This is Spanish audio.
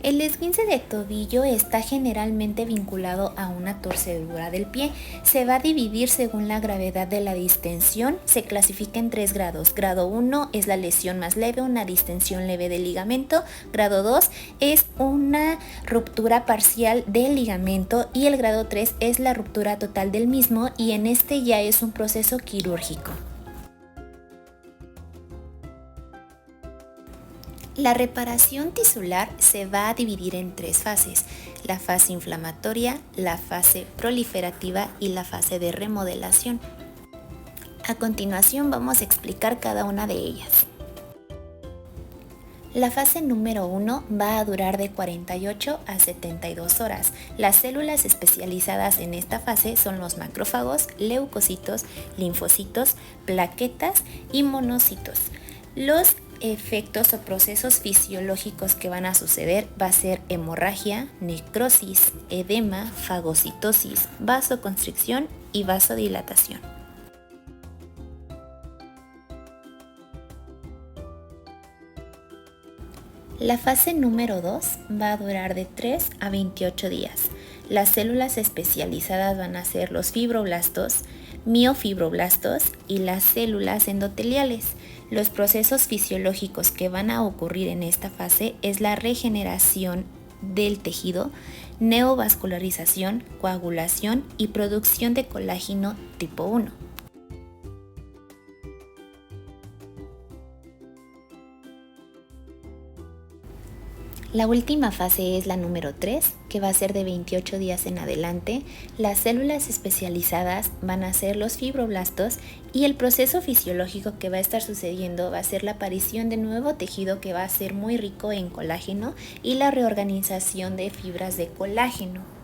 El esguince de tobillo está generalmente vinculado a una torcedura del pie. Se va a dividir según la gravedad de la distensión. Se clasifica en 3 grados. Grado 1 es la lesión más leve, una distensión leve del ligamento. Grado 2 es una ruptura parcial del ligamento y el grado 3 es la ruptura total del mismo, y en este ya es un proceso quirúrgico. La reparación tisular se va a dividir en 3 fases: la fase inflamatoria, la fase proliferativa y la fase de remodelación. A continuación vamos a explicar cada una de ellas. La fase número 1 va a durar de 48 a 72 horas. Las células especializadas en esta fase son los macrófagos, leucocitos, linfocitos, plaquetas y monocitos. Los efectos o procesos fisiológicos que van a suceder va a ser hemorragia, necrosis, edema, fagocitosis, vasoconstricción y vasodilatación. La fase número 2 va a durar de 3 a 28 días. Las células especializadas van a ser los fibroblastos, miofibroblastos y las células endoteliales. Los procesos fisiológicos que van a ocurrir en esta fase es la regeneración del tejido, neovascularización, coagulación y producción de colágeno tipo 1. La última fase es la número 3, que va a ser de 28 días en adelante. Las células especializadas van a ser los fibroblastos y el proceso fisiológico que va a estar sucediendo va a ser la aparición de nuevo tejido que va a ser muy rico en colágeno y la reorganización de fibras de colágeno.